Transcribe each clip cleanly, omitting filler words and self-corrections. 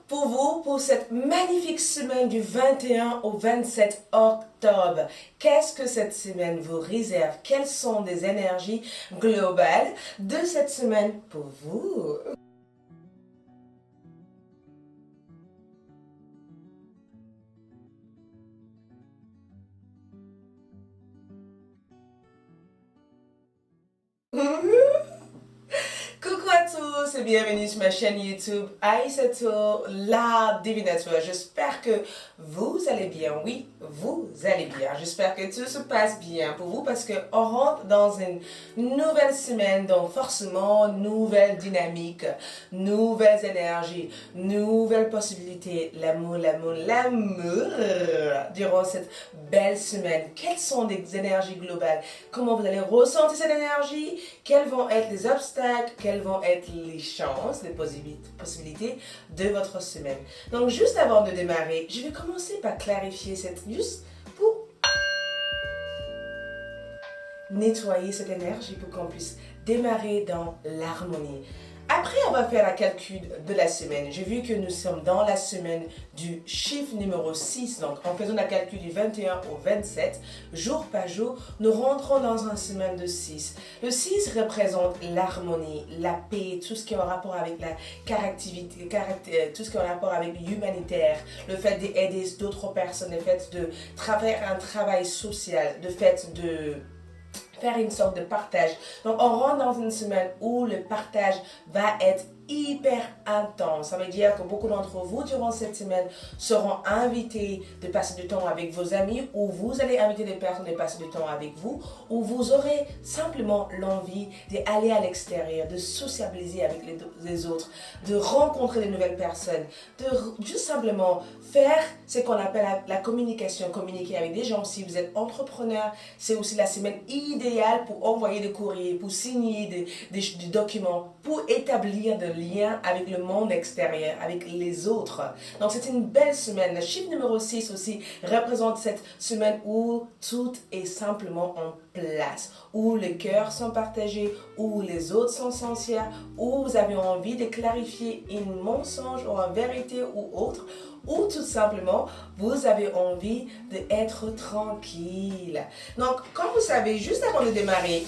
pour vous pour cette magnifique semaine du 21 au 27 octobre. Qu'est-ce que cette semaine vous réserve? Quelles sont les énergies globales de cette semaine pour vous? Coucou à tous et bienvenue sur ma chaîne YouTube Aïssatou, la divinatoire. J'espère que vous allez bien. Oui, vous allez bien. J'espère que tout se passe bien pour vous parce qu'on rentre dans une nouvelle semaine, donc forcément, nouvelle dynamique, nouvelles énergies, nouvelles possibilités. L'amour durant cette belle semaine. Quelles sont les énergies globales? Comment vous allez ressentir cette énergie? Quels vont être les obstacles? Quelles vont être les chances, les possibilités de votre semaine? Donc, juste avant de démarrer, je vais commencer par clarifier juste pour nettoyer cette énergie pour qu'on puisse démarrer dans l'harmonie. Après avoir fait la calcul de la semaine, j'ai vu que nous sommes dans la semaine du chiffre numéro 6. Donc, en faisant la calcul du 21 au 27, jour par jour, nous rentrons dans une semaine de 6. Le 6 représente l'harmonie, la paix, tout ce qui est en rapport avec la caractère, tout ce qui est en rapport avec l'humanitaire, le fait d'aider d'autres personnes, le fait de faire un travail social, le fait de faire une sorte de partage. Donc, on rentre dans une semaine où le partage va être hyper intense. Ça veut dire que beaucoup d'entre vous, durant cette semaine, seront invités de passer du temps avec vos amis, ou vous allez inviter des personnes de passer du temps avec vous, ou vous aurez simplement l'envie d'aller à l'extérieur, de sociabiliser avec les autres, de rencontrer de nouvelles personnes, de juste simplement faire ce qu'on appelle la communication, communiquer avec des gens. Si vous êtes entrepreneur, c'est aussi la semaine idéale pour envoyer des courriers, pour signer des documents, pour établir des liens avec le monde extérieur, avec les autres. Donc, c'est une belle semaine. Le chiffre numéro 6 aussi représente cette semaine où tout est simplement en place, où les cœurs sont partagés, où les autres sont sincères, où vous avez envie de clarifier une mensonge ou une vérité ou autre, ou tout simplement, vous avez envie d'être tranquille. Donc, comme vous savez, juste avant de démarrer,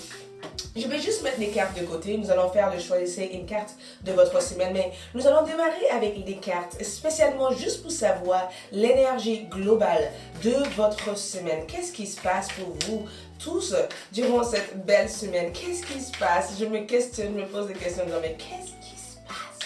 je vais juste mettre les cartes de côté. Nous allons faire le choisir une carte de votre semaine, mais nous allons démarrer avec les cartes, spécialement juste pour savoir l'énergie globale de votre semaine. Qu'est-ce qui se passe pour vous tous durant cette belle semaine? Qu'est-ce qui se passe? Je me questionne, je me pose des questions, mais qu'est-ce qui se passe?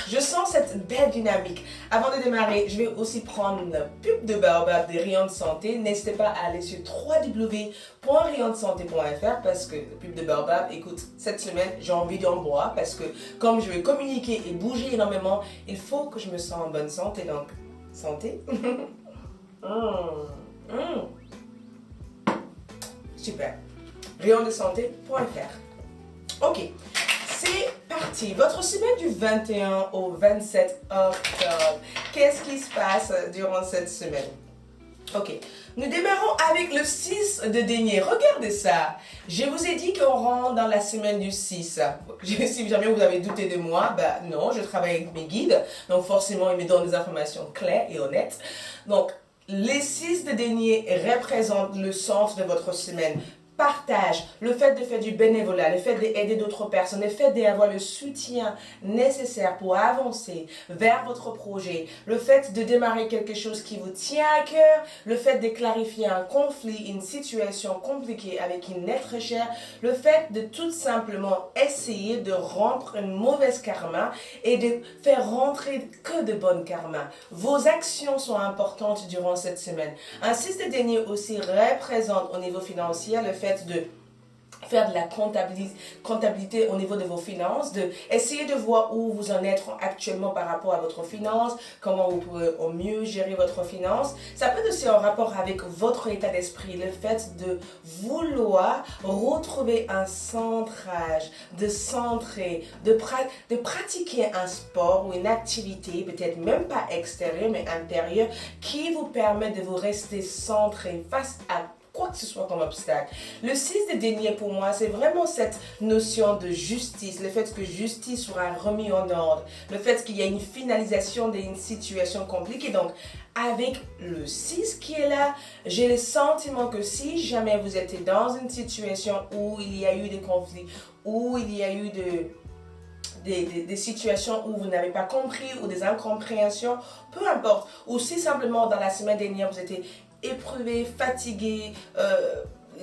Je sens cette belle dynamique. Avant de démarrer, je vais aussi prendre une pub de Baobab des rayons de santé. N'hésitez pas à aller sur www.rayonsdesanté.fr parce que le pub de Baobab, écoute, cette semaine, j'ai envie d'en boire parce que comme je vais communiquer et bouger énormément, il faut que je me sente en bonne santé. Donc, santé. Super. Rayonsdesanté.fr. Ok. C'est parti. Votre semaine du 21 au 27 octobre. Qu'est-ce qui se passe durant cette semaine? Ok. Nous démarrons avec le 6 de denier. Regardez ça. Je vous ai dit qu'on rentre dans la semaine du 6. Si jamais vous avez douté de moi, non, je travaille avec mes guides. Donc forcément, ils me donnent des informations claires et honnêtes. Donc, les 6 de denier représentent le sens de votre semaine. Partage, le fait de faire du bénévolat, le fait d'aider d'autres personnes, le fait d'avoir le soutien nécessaire pour avancer vers votre projet, le fait de démarrer quelque chose qui vous tient à cœur, le fait de clarifier un conflit, une situation compliquée avec une être chère, le fait de tout simplement essayer de rendre une mauvaise karma et de faire rentrer que de bonnes karma. Vos actions sont importantes durant cette semaine. Un 6 de denier aussi représente au niveau financier le fait de faire de la comptabilité au niveau de vos finances, de essayer de voir où vous en êtes actuellement par rapport à votre finance, comment vous pouvez au mieux gérer votre finance. Ça peut être aussi en rapport avec votre état d'esprit, le fait de vouloir retrouver un centrage, de centrer, de pratiquer un sport ou une activité, peut-être même pas extérieure mais intérieure, qui vous permet de vous rester centré face à quoi que que ce soit comme obstacle. Le 6 de denier pour moi, c'est vraiment cette notion de justice, le fait que justice sera remis en ordre, le fait qu'il y a une finalisation d'une situation compliquée. Donc, avec le 6 qui est là, j'ai le sentiment que si jamais vous êtes dans une situation où il y a eu des conflits, où il y a eu des situations où vous n'avez pas compris ou des incompréhensions, peu importe, ou si simplement dans la semaine dernière vous étiez éprouvé, fatigué,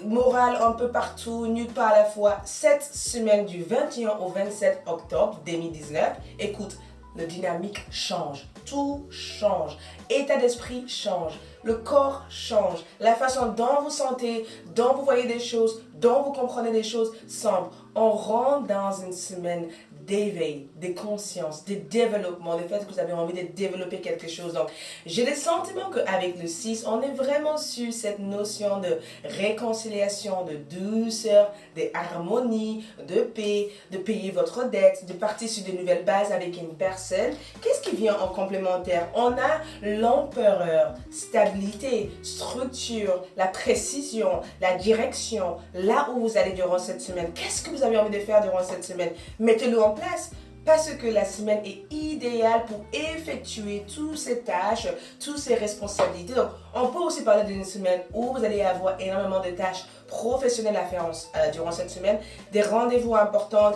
moral un peu partout, nulle part à la fois, cette semaine du 21 au 27 octobre 2019, écoute, la dynamique change, tout change, état d'esprit change, le corps change, la façon dont vous sentez, dont vous voyez des choses, dont vous comprenez des choses semble. On rentre dans une semaine d'éveil, de conscience, de développement, le fait que vous avez envie de développer quelque chose. Donc, j'ai le sentiment qu'avec le 6, on est vraiment sur cette notion de réconciliation, de douceur, d'harmonie, de paix, de payer votre dette, de partir sur de nouvelles bases avec une personne. Qu'est-ce qui vient en complémentaire? On a l'empereur, stabilité, structure, la précision, la direction, là où vous allez durant cette semaine. Qu'est-ce que vous avez envie de faire durant cette semaine? Mettez-le en place parce que la semaine est idéale pour effectuer toutes ces tâches, toutes ces responsabilités. Donc, on peut aussi parler d'une semaine où vous allez avoir énormément de tâches professionnelles à faire durant cette semaine, des rendez-vous importants.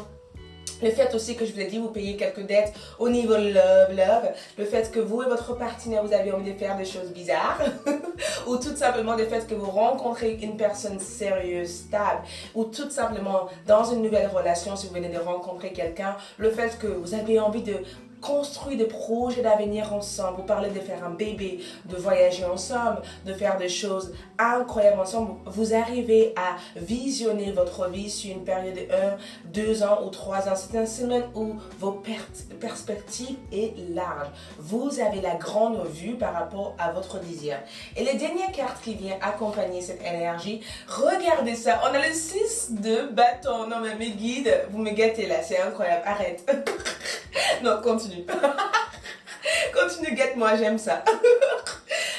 Le fait aussi que je vous ai dit, vous payez quelques dettes au niveau love. Le fait que vous et votre partenaire, vous avez envie de faire des choses bizarres. Ou tout simplement le fait que vous rencontrez une personne sérieuse, stable. Ou tout simplement dans une nouvelle relation, si vous venez de rencontrer quelqu'un, le fait que vous avez envie de construire des projets d'avenir ensemble. Vous parlez de faire un bébé, de voyager ensemble, de faire des choses incroyables ensemble. Vous arrivez à visionner votre vie sur une période de 1, 2 ans ou 3 ans. C'est une semaine où vos perspectives est large. Vous avez la grande vue par rapport à votre désir. Et les dernières cartes qui viennent accompagner cette énergie, regardez ça. On a le 6 de bâton. Non mais mes guides, vous me gâtez là. C'est incroyable. Arrête. Non, continue. Continue, guette-moi, j'aime ça.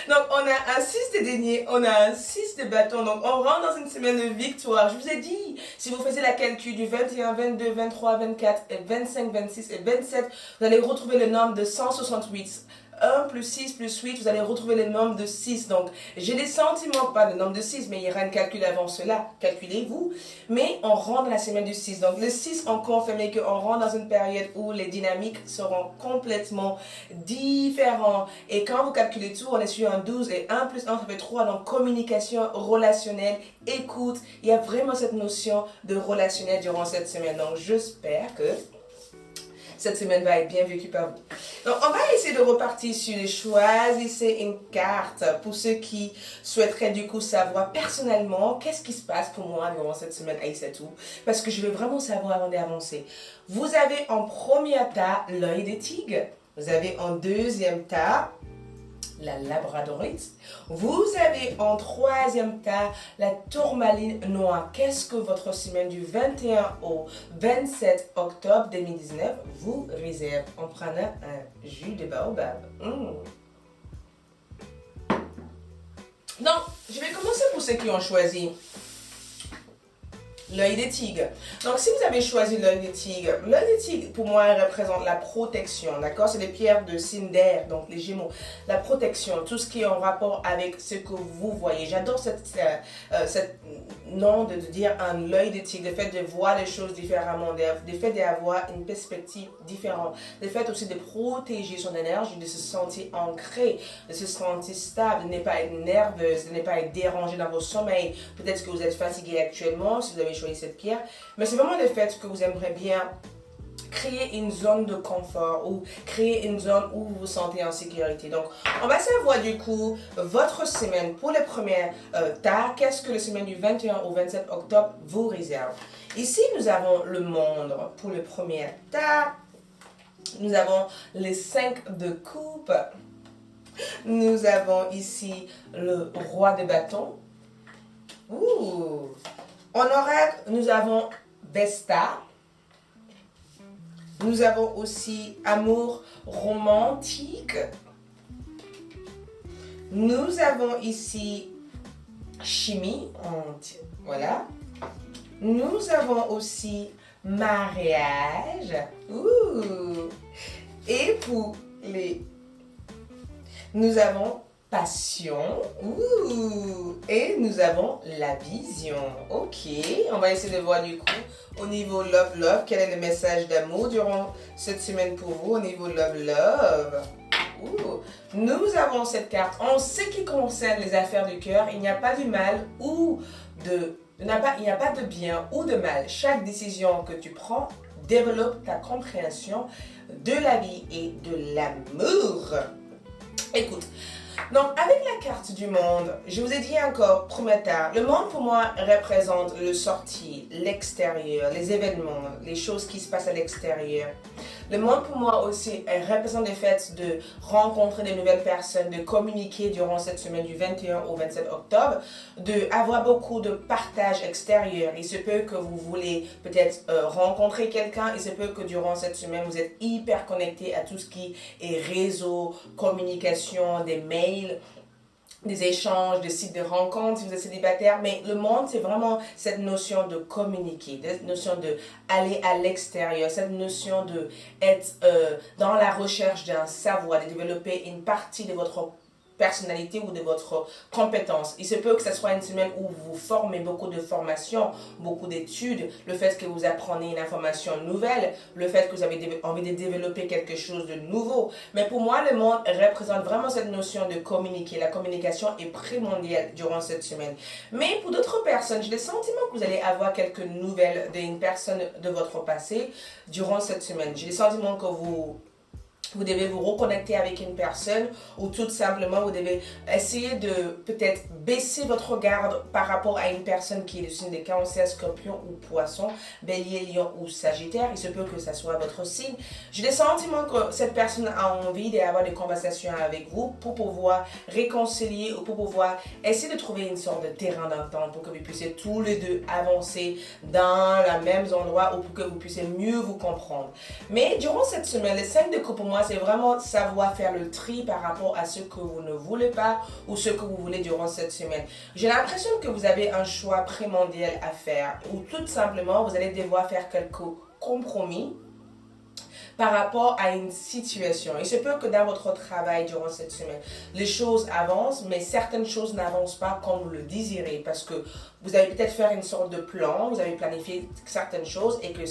Donc, on a un 6 de denier, on a un 6 de bâton. Donc, on rentre dans une semaine de victoire. Je vous ai dit, si vous faisiez la calcul du 21, 22, 23, 24, 25, 26 et 27, vous allez retrouver le nombre de 168. 1 plus 6 plus 8, vous allez retrouver le nombre de 6. Donc, j'ai des sentiments, pas le nombre de 6, mais il y aura un calcul avant cela. Calculez-vous. Mais on rentre dans la semaine du 6. Donc, le 6, on confirme qu'on rentre dans une période où les dynamiques seront complètement différentes. Et quand vous calculez tout, on est sur un 12 et 1 plus 1, ça fait 3. Donc, communication relationnelle, écoute. Il y a vraiment cette notion de relationnel durant cette semaine. Donc, j'espère que cette semaine va être bien vécue par vous. Donc, on va essayer de repartir sur les choisissez une carte pour ceux qui souhaiteraient du coup savoir personnellement qu'est-ce qui se passe pour moi durant cette semaine Aïssatou. Parce que je veux vraiment savoir avant d'avancer. Vous avez en premier tas l'œil des tigres. Vous avez en deuxième tas la labradorite. Vous avez en troisième tas la tourmaline noire. Qu'est-ce que votre semaine du 21 au 27 octobre 2019 vous réserve en prenant un jus de baobab? Donc, je vais commencer pour ceux qui ont choisi l'œil des tigres. Donc, si vous avez choisi l'œil des tigres pour moi, elle représente la protection, d'accord? C'est les pierres de signe d'air, donc les gémeaux. La protection, tout ce qui est en rapport avec ce que vous voyez. J'adore cette nom de dire un œil des tigres, le fait de voir les choses différemment, le fait d'avoir une perspective différente, le fait aussi de protéger son énergie, de se sentir ancré, de se sentir stable, de ne pas être nerveuse, de ne pas être dérangée dans vos sommeils. Peut-être que vous êtes fatigué actuellement, si vous avez choisi cette pierre, mais c'est vraiment le fait que vous aimeriez bien créer une zone de confort ou créer une zone où vous vous sentez en sécurité. Donc, on va savoir du coup votre semaine pour les premières tas. Qu'est-ce que la semaine du 21 au 27 octobre vous réserve? Ici, nous avons le monde pour le premier tas. Nous avons les 5 de coupe. Nous avons ici le roi de bâton. Ouh! En oracle, nous avons Vesta. Nous avons aussi amour romantique. Nous avons ici chimie, voilà. Nous avons aussi mariage. Ouh. Et pour les... Nous avons passion. Ouh. Et nous avons la vision. Ok, on va essayer de voir du coup au niveau love, quel est le message d'amour durant cette semaine pour vous au niveau love. Ouh. Nous avons cette carte. En ce qui concerne les affaires du cœur, il n'y a pas de mal ou de... Il n'y a pas de bien ou de mal. Chaque décision que tu prends développe ta compréhension de la vie et de l'amour. Écoute, donc avec la carte du monde, je vous ai dit encore, Prométhée, le monde pour moi représente le sorti, l'extérieur, les événements, les choses qui se passent à l'extérieur. Le monde pour moi aussi représente le fait de rencontrer de nouvelles personnes, de communiquer durant cette semaine du 21 au 27 octobre, d'avoir beaucoup de partage extérieur. Il se peut que vous voulez peut-être rencontrer quelqu'un, il se peut que durant cette semaine vous êtes hyper connecté à tout ce qui est réseau, communication, des mails, des échanges, des sites de rencontres si vous êtes célibataire, mais le monde c'est vraiment cette notion de communiquer, cette notion de aller à l'extérieur, cette notion de être dans la recherche d'un savoir, de développer une partie de votre personnalité ou de votre compétence. Il se peut que ce soit une semaine où vous formez beaucoup de formations, beaucoup d'études, le fait que vous apprenez une information nouvelle, le fait que vous avez envie de développer quelque chose de nouveau. Mais pour moi, le monde représente vraiment cette notion de communiquer. La communication est primordiale durant cette semaine. Mais pour d'autres personnes, j'ai le sentiment que vous allez avoir quelques nouvelles d'une personne de votre passé durant cette semaine. J'ai le sentiment que vous devez vous reconnecter avec une personne ou tout simplement vous devez essayer de peut-être baisser votre regard par rapport à une personne qui est le signe de Cancer, Scorpion ou Poisson, Bélier, Lion ou Sagittaire. Il se peut que ça soit votre signe. J'ai le sentiment que cette personne a envie d'avoir des conversations avec vous pour pouvoir réconcilier ou pour pouvoir essayer de trouver une sorte de terrain d'entente pour que vous puissiez tous les deux avancer dans le même endroit ou pour que vous puissiez mieux vous comprendre. Mais durant cette semaine, les 5 de coupe pour moi, c'est vraiment savoir faire le tri par rapport à ce que vous ne voulez pas ou ce que vous voulez durant cette semaine. J'ai l'impression que vous avez un choix primordial à faire ou tout simplement, vous allez devoir faire quelques compromis par rapport à une situation. Il se peut que dans votre travail durant cette semaine, les choses avancent, mais certaines choses n'avancent pas comme vous le désirez parce que vous avez peut-être fait une sorte de plan, vous avez planifié certaines choses et que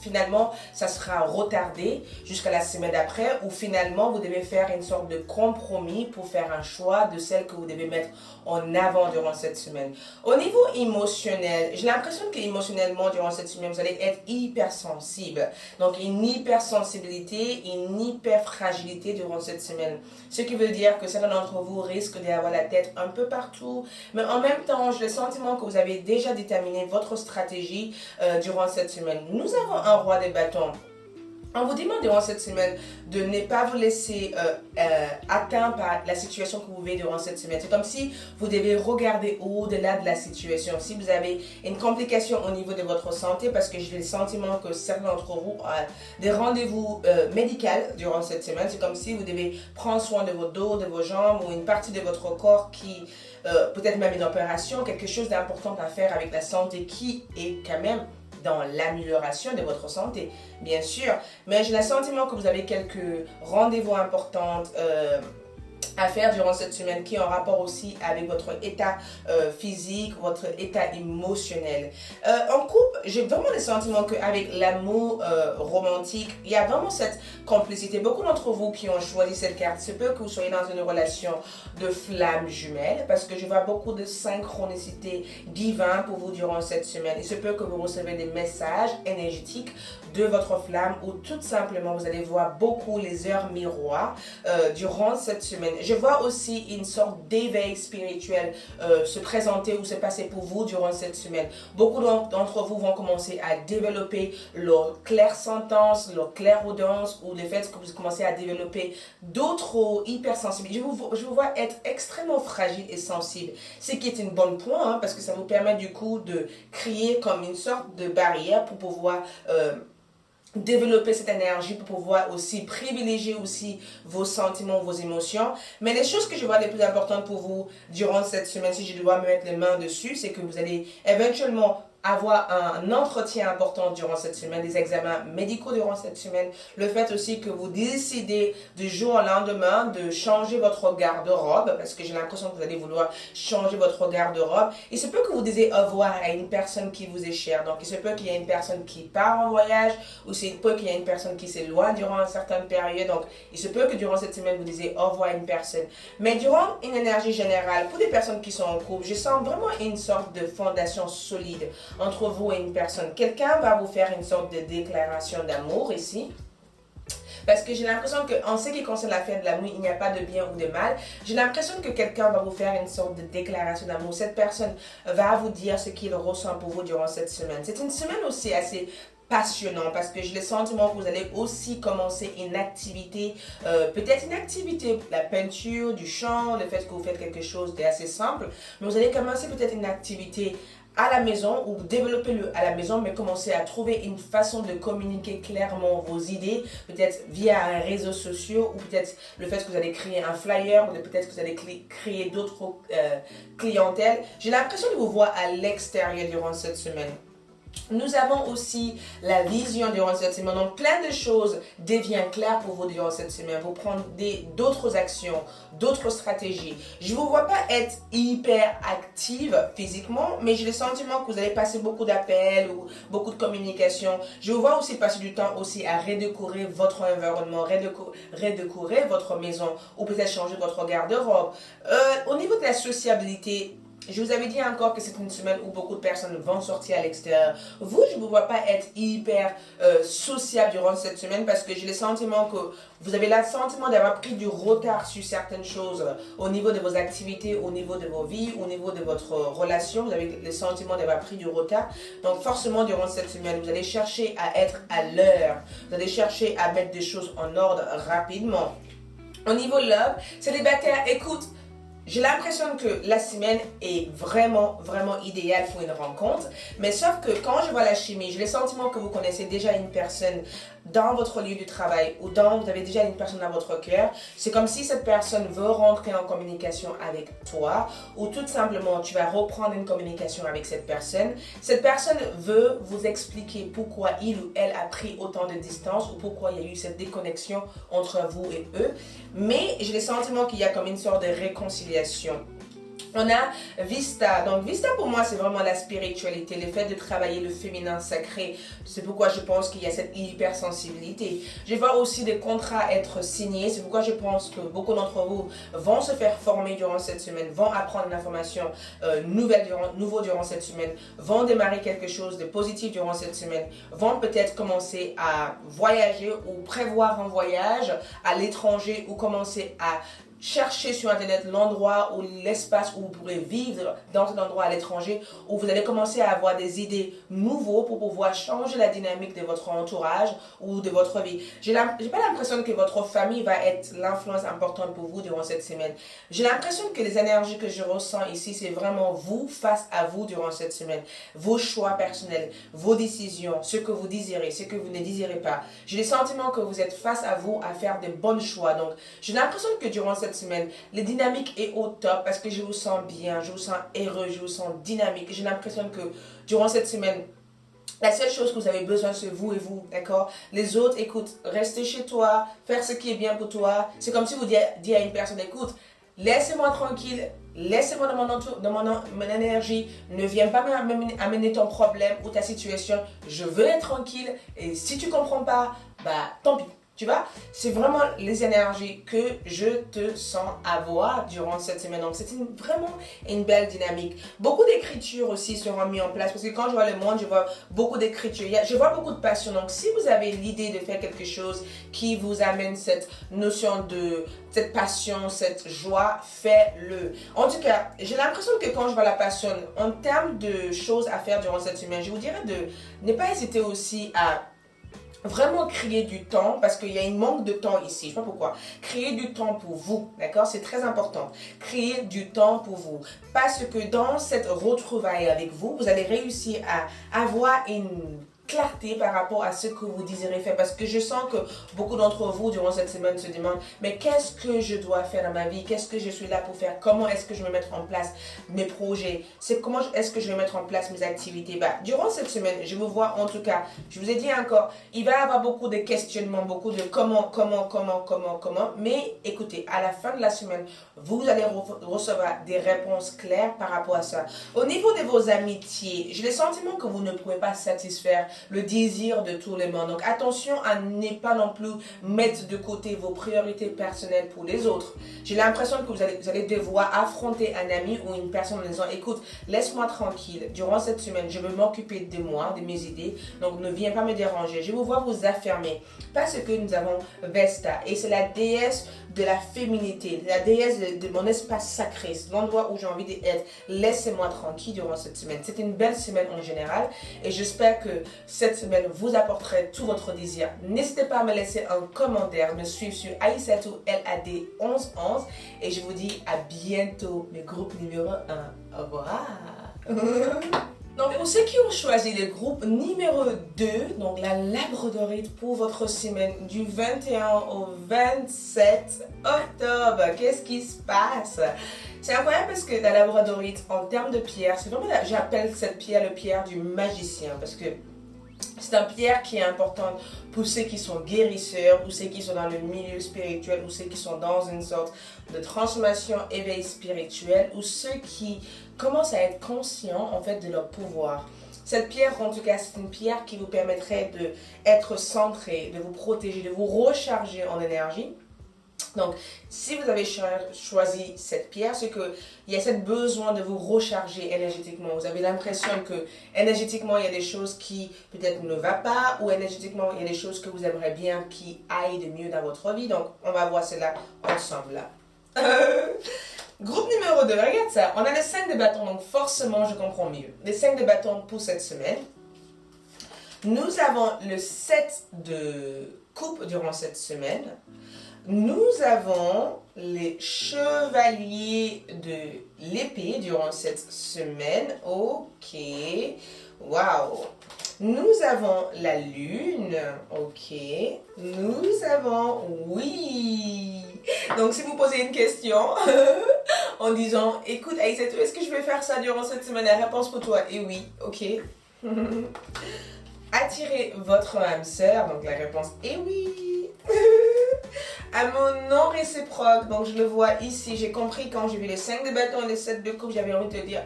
finalement, ça sera retardé jusqu'à la semaine d'après ou finalement, vous devez faire une sorte de compromis pour faire un choix de celle que vous devez mettre en avant durant cette semaine. Au niveau émotionnel, j'ai l'impression que émotionnellement, durant cette semaine, vous allez être hypersensible. Donc, une hypersensibilité, une hyperfragilité durant cette semaine. Ce qui veut dire que certains d'entre vous risquent d'avoir la tête un peu partout, mais en même temps, j'ai le sentiment que vous avez déjà déterminé votre stratégie durant cette semaine. Nous avons un roi des bâtons. On vous demande durant cette semaine de ne pas vous laisser atteindre par la situation que vous vivez durant cette semaine. C'est comme si vous devez regarder au-delà de la situation. Si vous avez une complication au niveau de votre santé, parce que j'ai le sentiment que certains d'entre vous ont des rendez-vous médicaux durant cette semaine, c'est comme si vous devez prendre soin de votre dos, de vos jambes ou une partie de votre corps qui, peut-être même une opération, quelque chose d'important à faire avec la santé qui est quand même dans l'amélioration de votre santé, bien sûr. Mais j'ai le sentiment que vous avez quelques rendez-vous importants à faire durant cette semaine qui est en rapport aussi avec votre état physique, votre état émotionnel. En couple, j'ai vraiment le sentiment qu'avec l'amour romantique, il y a vraiment cette complicité. Beaucoup d'entre vous qui ont choisi cette carte, c'est peu que vous soyez dans une relation de flamme jumelle parce que je vois beaucoup de synchronicité divine pour vous durant cette semaine. Il se peut que vous recevez des messages énergétiques de votre flamme ou tout simplement vous allez voir beaucoup les heures miroirs durant cette semaine. Je vois aussi une sorte d'éveil spirituel se présenter ou se passer pour vous durant cette semaine. Beaucoup d'entre vous vont commencer à développer leur clairsentence, leur clairaudence ou le fait que vous commencez à développer d'autres hypersensibilités. Je vous vois être extrêmement fragile et sensible, ce qui est une bonne point parce que ça vous permet du coup de créer comme une sorte de barrière pour pouvoir développer cette énergie pour pouvoir aussi privilégier aussi vos sentiments, vos émotions. Mais les choses que je vois les plus importantes pour vous durant cette semaine, si je dois me mettre les mains dessus, c'est que vous allez éventuellement avoir un entretien important durant cette semaine, des examens médicaux durant cette semaine, le fait aussi que vous décidez du jour au lendemain de changer votre garde-robe, parce que j'ai l'impression que vous allez vouloir changer votre garde-robe. Il se peut que vous disiez au revoir à une personne qui vous est chère, donc il se peut qu'il y ait une personne qui part en voyage, ou il se peut qu'il y ait une personne qui s'éloigne durant une certaine période, donc il se peut que durant cette semaine vous disiez au revoir à une personne. Mais durant une énergie générale, pour des personnes qui sont en couple, je sens vraiment une sorte de fondation solide entre vous et une personne. Quelqu'un va vous faire une sorte de déclaration d'amour ici. Parce que j'ai l'impression qu'en ce qui concerne l'affaire de l'amour, il n'y a pas de bien ou de mal. J'ai l'impression que quelqu'un va vous faire une sorte de déclaration d'amour. Cette personne va vous dire ce qu'il ressent pour vous durant cette semaine. C'est une semaine aussi assez passionnant parce que j'ai le sentiment que vous allez aussi commencer une activité, peut-être une activité, la peinture, du chant, le fait que vous faites quelque chose d'assez simple, mais vous allez commencer peut-être une activité à la maison ou développez-le à la maison, mais commencez à trouver une façon de communiquer clairement vos idées, peut-être via un réseau social ou peut-être le fait que vous allez créer un flyer ou peut-être que vous allez créer d'autres clientèles. J'ai l'impression de vous voir à l'extérieur durant cette semaine. Nous avons aussi la vision durant cette semaine. Donc, plein de choses deviennent claires pour vous durant cette semaine. Vous prenez d'autres actions, d'autres stratégies. Je ne vous vois pas être hyper active physiquement, mais j'ai le sentiment que vous allez passer beaucoup d'appels ou beaucoup de communication. Je vous vois aussi passer du temps aussi à redécorer votre environnement, redécorer votre maison ou peut-être changer votre garde-robe. Au niveau de la sociabilité, je vous avais dit encore que c'est une semaine où beaucoup de personnes vont sortir à l'extérieur. Vous, je ne vous vois pas être hyper sociable durant cette semaine parce que j'ai le sentiment que vous avez le sentiment d'avoir pris du retard sur certaines choses au niveau de vos activités, au niveau de vos vies, au niveau de votre relation. Vous avez le sentiment d'avoir pris du retard. Donc forcément, durant cette semaine, vous allez chercher à être à l'heure. Vous allez chercher à mettre des choses en ordre rapidement. Au niveau love, célibataire, écoute, j'ai l'impression que la semaine est vraiment idéale pour une rencontre. Mais sauf que quand je vois la chimie, j'ai le sentiment que vous connaissez déjà une personne dans votre lieu de travail ou vous avez déjà une personne dans votre cœur. C'est comme si cette personne veut rentrer en communication avec toi ou tout simplement tu vas reprendre une communication avec cette personne. Cette personne veut vous expliquer pourquoi il ou elle a pris autant de distance ou pourquoi il y a eu cette déconnexion entre vous et eux. Mais j'ai le sentiment qu'il y a comme une sorte de réconciliation. On a Vista. Donc Vista pour moi c'est vraiment la spiritualité, le fait de travailler le féminin sacré. C'est pourquoi je pense qu'il y a cette hypersensibilité. Je vois aussi des contrats être signés. C'est pourquoi je pense que beaucoup d'entre vous vont se faire former durant cette semaine, vont apprendre une information nouveau durant cette semaine, vont démarrer quelque chose de positif durant cette semaine, vont peut-être commencer à voyager ou prévoir un voyage à l'étranger ou commencer à cherchez sur Internet l'endroit ou l'espace où vous pourrez vivre dans cet endroit à l'étranger, où vous allez commencer à avoir des idées nouveaux pour pouvoir changer la dynamique de votre entourage ou de votre vie. J'ai pas l'impression que votre famille va être l'influence importante pour vous durant cette semaine. J'ai l'impression que les énergies que je ressens ici, c'est vraiment vous face à vous durant cette semaine. Vos choix personnels, vos décisions, ce que vous désirez, ce que vous ne désirez pas. J'ai le sentiment que vous êtes face à vous à faire de bons choix. Donc, j'ai l'impression que durant cette semaine, les dynamiques est au top parce que je vous sens bien, je vous sens heureux, je vous sens dynamique. J'ai l'impression que durant cette semaine, la seule chose que vous avez besoin, c'est vous et vous, d'accord? Les autres, écoute, restez chez toi, faire ce qui est bien pour toi. C'est comme si vous dites à une personne, écoute, laissez-moi tranquille, laissez-moi dans mon énergie, ne viens pas amener ton problème ou ta situation. Je veux être tranquille et si tu ne comprends pas, bah tant pis. Tu vois, c'est vraiment les énergies que je te sens avoir durant cette semaine. Donc, c'est vraiment une belle dynamique. Beaucoup d'écritures aussi seront mises en place parce que quand je vois le monde, je vois beaucoup d'écritures. Je vois beaucoup de passion. Donc, si vous avez l'idée de faire quelque chose qui vous amène cette notion de cette passion, cette joie, fais-le. En tout cas, j'ai l'impression que quand je vois la passion, en termes de choses à faire durant cette semaine, je vous dirais de ne pas hésiter aussi à vraiment créer du temps parce qu'il y a un manque de temps ici, je ne sais pas pourquoi. Créer du temps pour vous, d'accord? C'est très important. Créer du temps pour vous parce que dans cette retrouvaille avec vous, vous allez réussir à avoir une clarté par rapport à ce que vous désirez faire. Parce que je sens que beaucoup d'entre vous, durant cette semaine, se demandent, mais qu'est-ce que je dois faire dans ma vie? Qu'est-ce que je suis là pour faire? Comment est-ce que je vais mettre en place mes projets? Comment est-ce que je vais mettre en place mes activités? Durant cette semaine, je vous vois en tout cas, je vous ai dit encore, il va y avoir beaucoup de questionnements, beaucoup de comment. Mais écoutez, à la fin de la semaine, vous allez recevoir des réponses claires par rapport à ça. Au niveau de vos amitiés, j'ai le sentiment que vous ne pouvez pas satisfaire le désir de tout le monde. Donc attention à ne pas non plus mettre de côté vos priorités personnelles pour les autres. J'ai l'impression que vous allez devoir affronter un ami ou une personne en disant, écoute, laisse-moi tranquille. Durant cette semaine, je veux m'occuper de moi, de mes idées. Donc ne viens pas me déranger. Je vous vois vous affirmer. Parce que nous avons Vesta. Et c'est la déesse de la féminité, la déesse de mon espace sacré, l'endroit où j'ai envie d'être. Laissez-moi tranquille durant cette semaine. C'est une belle semaine en général et j'espère que cette semaine vous apporterait tout votre désir. N'hésitez pas à me laisser un commentaire, me suivre sur Aïssatou LAD1111 et je vous dis à bientôt, mes groupes numéro 1. Au revoir. Donc, pour ceux qui ont choisi le groupe numéro 2, donc la labradorite pour votre semaine du 21 au 27 octobre, qu'est-ce qui se passe? C'est incroyable parce que la labradorite, en termes de pierre, c'est vraiment, j'appelle cette pierre le pierre du magicien parce que c'est une pierre qui est importante pour ceux qui sont guérisseurs, pour ceux qui sont dans le milieu spirituel, ou ceux qui sont dans une sorte de transformation, éveil spirituel, ou ceux qui commencent à être conscients en fait de leur pouvoir. Cette pierre, en tout cas, c'est une pierre qui vous permettrait d'être centré, de vous protéger, de vous recharger en énergie. Donc, si vous avez choisi cette pierre, c'est qu'il y a ce besoin de vous recharger énergétiquement. Vous avez l'impression que énergétiquement, il y a des choses qui peut-être ne vont pas, ou énergétiquement, il y a des choses que vous aimeriez bien qui aillent de mieux dans votre vie. Donc, on va voir cela ensemble là. Groupe numéro 2, regarde ça. On a les 5 de bâtons, donc forcément, je comprends mieux. Les 5 de bâtons pour cette semaine. Nous avons le 7 de coupe durant cette semaine. Nous avons les chevaliers de l'épée durant cette semaine. Ok. Waouh. Nous avons la lune. Ok. Nous avons... Oui. Donc, si vous posez une question en disant, écoute, Aïssatou, est-ce que je vais faire ça durant cette semaine? La réponse pour toi est oui. Ok. Attirez votre âme sœur. Donc, la réponse est oui. Amour non réciproque, donc je le vois ici, j'ai compris quand j'ai vu les 5 de bâton et les 7 de coupe, j'avais envie de dire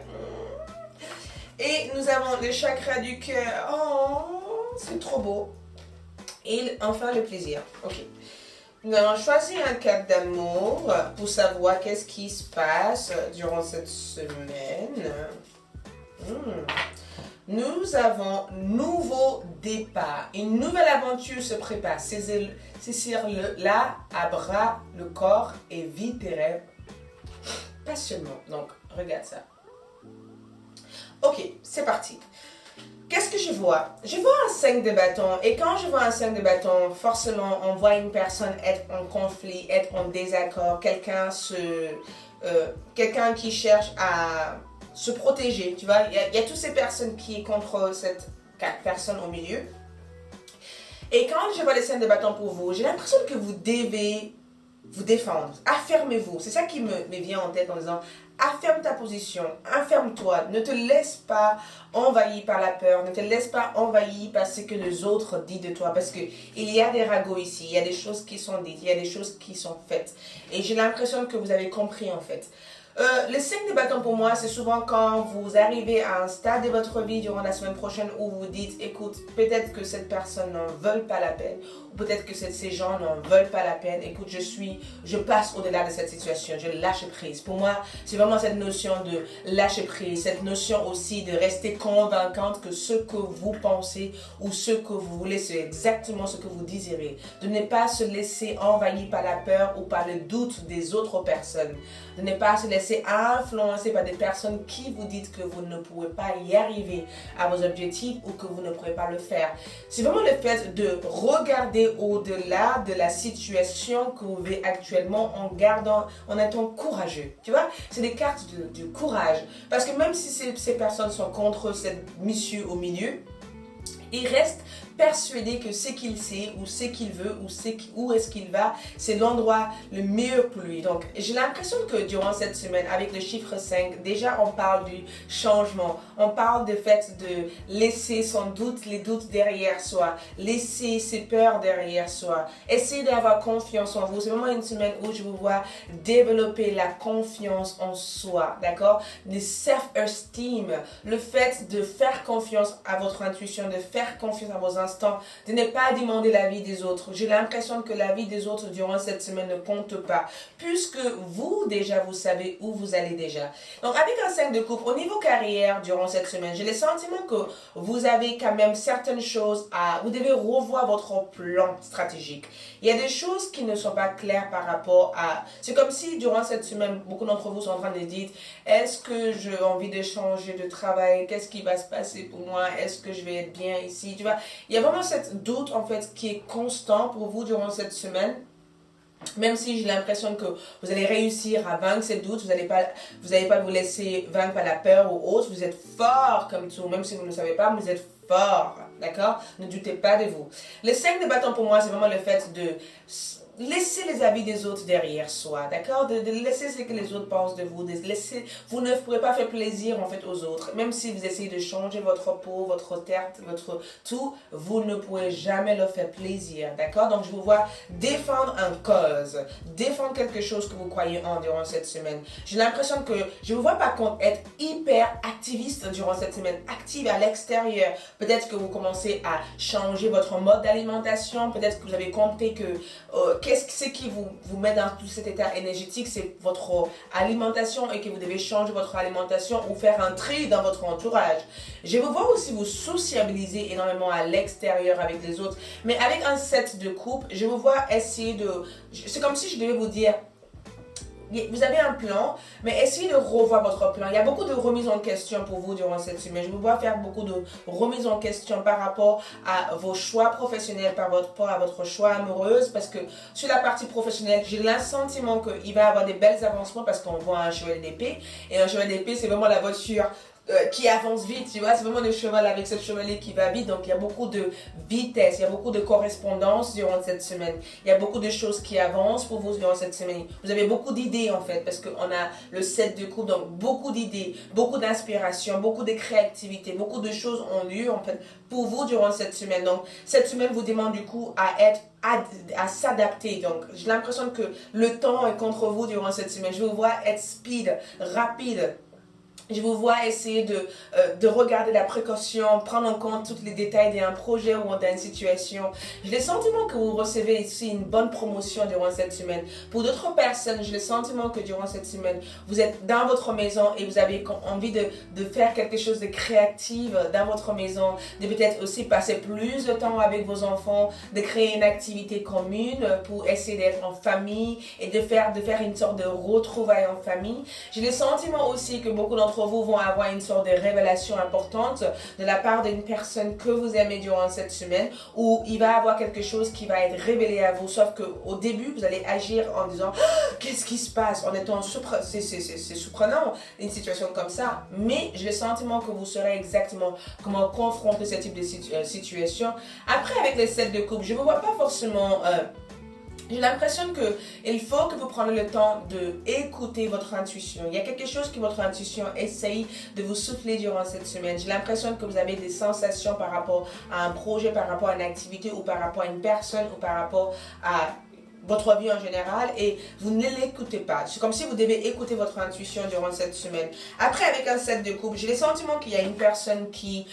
et nous avons le chakra du cœur, oh c'est trop beau, et enfin le plaisir. Ok, nous allons choisir un cadre d'amour pour savoir qu'est-ce qui se passe durant cette semaine. Nous avons nouveau départ. Une nouvelle aventure se prépare. Saisir-le là, à bras, le corps et vite tes rêves. Passionnement. Donc, regarde ça. Ok, c'est parti. Qu'est-ce que je vois? Je vois un 5 de bâton. Et quand je vois un 5 de bâton, forcément, on voit une personne être en conflit, être en désaccord. Quelqu'un qui cherche à se protéger, tu vois, il y a toutes ces personnes qui sont contre cette personne au milieu. Et quand je vois les 5 de bâton pour vous, j'ai l'impression que vous devez vous défendre. Affirmez-vous. C'est ça qui me vient en tête en disant, affirme ta position, affirme-toi, ne te laisse pas envahir par la peur, ne te laisse pas envahir par ce que les autres disent de toi, parce qu'il y a des ragots ici, il y a des choses qui sont dites, il y a des choses qui sont faites. Et j'ai l'impression que vous avez compris en fait. Les 5 de bâton pour moi, c'est souvent quand vous arrivez à un stade de votre vie durant la semaine prochaine où vous dites, écoute, peut-être que cette personne n'en veut pas la peine, ou peut-être que ces gens n'en veulent pas la peine. Écoute, je passe au-delà de cette situation, je lâche prise. Pour moi, c'est vraiment cette notion de lâcher prise, cette notion aussi de rester convaincante que ce que vous pensez ou ce que vous voulez, c'est exactement ce que vous désirez. De ne pas se laisser envahir par la peur ou par le doute des autres personnes. De ne pas se laisser influencer par des personnes qui vous disent que vous ne pouvez pas y arriver à vos objectifs ou que vous ne pourrez pas le faire. C'est vraiment le fait de regarder au-delà de la situation que vous vivez actuellement en étant courageux. Tu vois, c'est des cartes de courage. Parce que même si ces personnes sont contre cette mission au milieu, Il reste persuadé que ce qu'il sait ou ce qu'il veut ou où est-ce qu'il va, c'est l'endroit le meilleur pour lui. Donc, j'ai l'impression que durant cette semaine, avec le chiffre 5, déjà on parle du changement. On parle du fait de laisser sans doute les doutes derrière soi, laisser ses peurs derrière soi, essayer d'avoir confiance en vous. C'est vraiment une semaine où je vous vois développer la confiance en soi, d'accord? Le self-esteem, le fait de faire confiance à votre intuition, de faire confiance à vos instants, de ne pas demander l'avis des autres. J'ai l'impression que l'avis des autres durant cette semaine ne compte pas, puisque vous, déjà, vous savez où vous allez déjà. Donc, avec un 5 de coupe, au niveau carrière, durant cette semaine, j'ai le sentiment que vous avez quand même certaines choses vous devez revoir votre plan stratégique. Il y a des choses qui ne sont pas claires par rapport à... C'est comme si, durant cette semaine, beaucoup d'entre vous sont en train de dire, est-ce que j'ai envie de changer de travail? Qu'est-ce qui va se passer pour moi? Est-ce que je vais être bien ici? Tu vois, il y a vraiment cette doute, en fait, qui est constant pour vous durant cette semaine. Même si j'ai l'impression que vous allez réussir à vaincre ces doutes, vous n'allez pas vous laisser vaincre par la peur ou autre. Vous êtes fort comme tout, même si vous ne le savez pas, vous êtes fort, d'accord? Ne doutez pas de vous. Le 5 de bâton pour moi, c'est vraiment le fait de laisser les avis des autres derrière soi, d'accord? De laisser ce que les autres pensent de vous, de laisser, vous ne pourrez pas faire plaisir en fait aux autres, même si vous essayez de changer votre peau, votre tête, votre tout, vous ne pourrez jamais leur faire plaisir, d'accord? Donc je vous vois défendre une cause, défendre quelque chose que vous croyez en durant cette semaine. J'ai l'impression que je vous vois par contre être hyper activiste durant cette semaine, active à l'extérieur. Peut-être que vous commencez à changer votre mode d'alimentation, peut-être que vous avez compris que qu'est-ce qui vous met dans tout cet état énergétique, c'est votre alimentation et que vous devez changer votre alimentation ou faire un tri dans votre entourage. Je vous vois aussi vous sociabiliser énormément à l'extérieur avec les autres, mais avec un 7 de coupe, je vous vois essayer de... C'est comme si je devais vous dire... Vous avez un plan, mais essayez de revoir votre plan. Il y a beaucoup de remises en question pour vous durant cette semaine. Je vous vois faire beaucoup de remises en question par rapport à vos choix professionnels, par rapport à votre choix amoureuse, parce que sur la partie professionnelle, j'ai l'assentiment qu'il va y avoir des belles avancements parce qu'on voit un cheval d'épée. Et un cheval d'épée, c'est vraiment la voiture qui avance vite, tu vois, c'est vraiment le cheval avec ce chevalet qui va vite, donc il y a beaucoup de vitesse, il y a beaucoup de correspondance durant cette semaine, il y a beaucoup de choses qui avancent pour vous durant cette semaine, vous avez beaucoup d'idées en fait, parce qu'on a le 7 de coupe, donc beaucoup d'idées, beaucoup d'inspiration, beaucoup de créativité, beaucoup de choses ont lieu en fait pour vous durant cette semaine, donc cette semaine vous demande du coup à s'adapter. Donc, j'ai l'impression que le temps est contre vous durant cette semaine. Je vous vois être speed, rapide. Je vous vois essayer de regarder la précaution, prendre en compte tous les détails d'un projet ou d'une situation. J'ai le sentiment que vous recevez ici une bonne promotion durant cette semaine. Pour d'autres personnes, j'ai le sentiment que durant cette semaine, vous êtes dans votre maison et vous avez envie de faire quelque chose de créatif dans votre maison, de peut-être aussi passer plus de temps avec vos enfants, de créer une activité commune pour essayer d'être en famille et de faire une sorte de retrouvailles en famille. J'ai le sentiment aussi que beaucoup d'entre vous vont avoir une sorte de révélation importante de la part d'une personne que vous aimez durant cette semaine, où il va y avoir quelque chose qui va être révélé à vous, sauf qu'au début, vous allez agir en disant « Qu'est-ce qui se passe ?» en étant c'est surprenant, une situation comme ça, mais j'ai le sentiment que vous saurez exactement comment confronter ce type de situation. Après, avec les 7 de coupe, je ne vous vois pas forcément... J'ai l'impression qu'il faut que vous preniez le temps d'écouter votre intuition. Il y a quelque chose que votre intuition essaye de vous souffler durant cette semaine. J'ai l'impression que vous avez des sensations par rapport à un projet, par rapport à une activité ou par rapport à une personne ou par rapport à votre vie en général et vous ne l'écoutez pas. C'est comme si vous devez écouter votre intuition durant cette semaine. Après, avec un 7 de coupe, j'ai le sentiment qu'il y a une personne qui...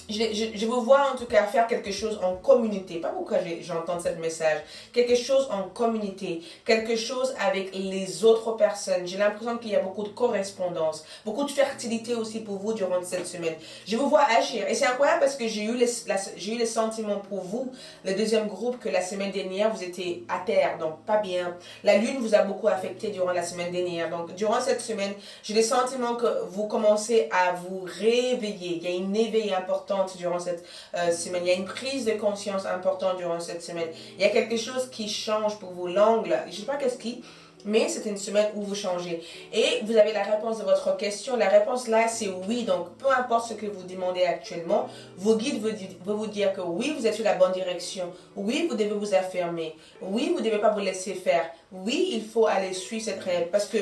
Je vous vois en tout cas faire quelque chose en communauté. Pas pourquoi j'entends ce message. Quelque chose en communauté. Quelque chose avec les autres personnes. J'ai l'impression qu'il y a beaucoup de correspondance. Beaucoup de fertilité aussi pour vous durant cette semaine. Je vous vois agir. Et c'est incroyable parce que j'ai eu le sentiment pour vous, le deuxième groupe, que la semaine dernière, vous étiez à terre. Donc pas bien. La lune vous a beaucoup affecté durant la semaine dernière. Donc durant cette semaine, j'ai le sentiment que vous commencez à vous réveiller. Il y a une éveil important durant cette semaine. Il y a une prise de conscience importante durant cette semaine. Il y a quelque chose qui change pour vous. L'angle, je ne sais pas qu'est-ce qui Mais c'est une semaine où vous changez. Et vous avez la réponse de votre question. La réponse là, c'est oui. Donc, peu importe ce que vous demandez actuellement, vos guides vont vous dire que oui, vous êtes sur la bonne direction. Oui, vous devez vous affirmer. Oui, vous ne devez pas vous laisser faire. Oui, il faut aller suivre cette règle. Parce que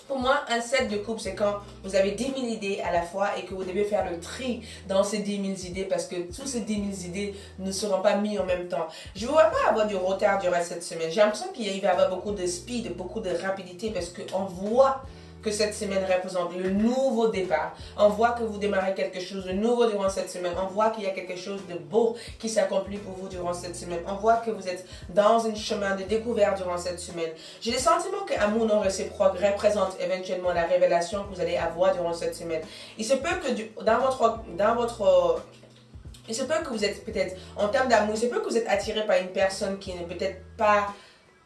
pour moi, un set de couple, c'est quand vous avez 10 000 idées à la fois et que vous devez faire le tri dans ces 10 000 idées parce que toutes ces 10 000 idées ne seront pas mises en même temps. Je ne vois pas avoir du retard durant cette semaine. J'ai l'impression qu'il va y avoir beaucoup de speed, beaucoup de rapidité parce qu'on voit que cette semaine représente le nouveau départ. On voit que vous démarrez quelque chose de nouveau durant cette semaine. On voit qu'il y a quelque chose de beau qui s'accomplit pour vous durant cette semaine. On voit que vous êtes dans un chemin de découverte durant cette semaine. J'ai le sentiment qu'amour non réciproque représente éventuellement la révélation que vous allez avoir durant cette semaine. Il se peut que il se peut que vous êtes peut-être, en termes d'amour, il se peut que vous êtes attiré par une personne qui n'est peut-être pas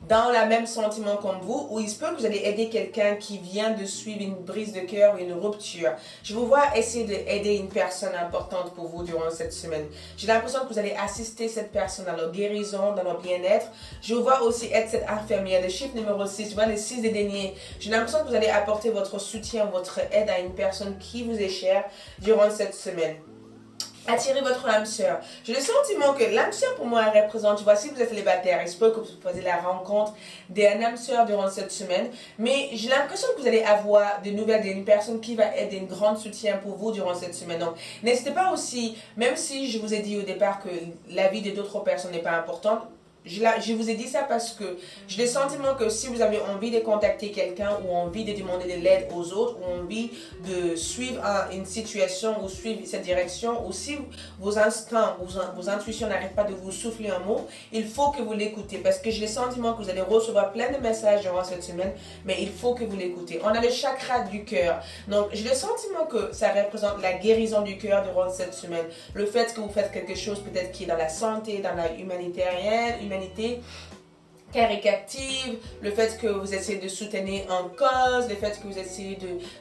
dans le même sentiment comme vous, ou il se peut que vous allez aider quelqu'un qui vient de suivre une brise de cœur ou une rupture. Je vous vois essayer d'aider une personne importante pour vous durant cette semaine. J'ai l'impression que vous allez assister cette personne dans leur guérison, dans leur bien-être. Je vous vois aussi être cette infirmière. Le chiffre numéro 6, je vois les 6 des deniers. J'ai l'impression que vous allez apporter votre soutien, votre aide à une personne qui vous est chère durant cette semaine. Attirez votre âme sœur. J'ai le sentiment que l'âme sœur pour moi elle représente, si vous êtes célibataire, il se peut que vous fassiez la rencontre d'un âme sœur durant cette semaine, mais j'ai l'impression que vous allez avoir des nouvelles d'une personne qui va être un grand soutien pour vous durant cette semaine. Donc, n'hésitez pas aussi, même si je vous ai dit au départ que la vie d'autres personnes n'est pas importante, je vous ai dit ça parce que j'ai le sentiment que si vous avez envie de contacter quelqu'un ou envie de demander de l'aide aux autres ou envie de suivre une situation ou suivre cette direction ou si vos instincts, vos intuitions n'arrêtent pas de vous souffler un mot, il faut que vous l'écoutez parce que j'ai le sentiment que vous allez recevoir plein de messages durant cette semaine, mais il faut que vous l'écoutez. On a le chakra du cœur. Donc, j'ai le sentiment que ça représente la guérison du cœur durant cette semaine. Le fait que vous faites quelque chose peut-être qui est dans la santé, dans la humanitaire, caricative, le fait que vous essayez de soutenir une cause, le fait que vous essayez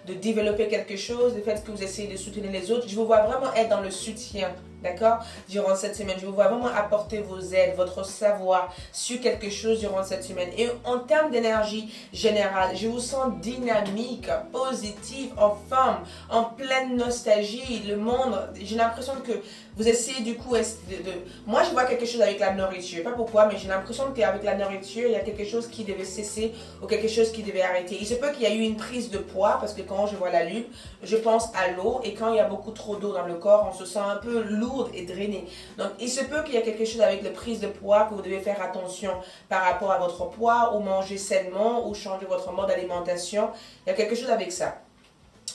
de développer quelque chose, le fait que vous essayez de soutenir les autres. Je vous vois vraiment être dans le soutien, d'accord, durant cette semaine. Je vous vois vraiment apporter vos aides, votre savoir sur quelque chose durant cette semaine. Et en termes d'énergie générale, je vous sens dynamique, positive, en forme, en pleine nostalgie. Le monde, j'ai l'impression que vous essayez du coup moi je vois quelque chose avec la nourriture, pas pourquoi, mais j'ai l'impression qu'avec la nourriture il y a quelque chose qui devait cesser ou quelque chose qui devait arrêter. Il se peut qu'il y a eu une prise de poids parce que quand je vois la lune je pense à l'eau et quand il y a beaucoup trop d'eau dans le corps on se sent un peu lourde et drainée. Donc il se peut qu'il y a quelque chose avec la prise de poids que vous devez faire attention par rapport à votre poids ou manger sainement ou changer votre mode d'alimentation. Il y a quelque chose avec ça.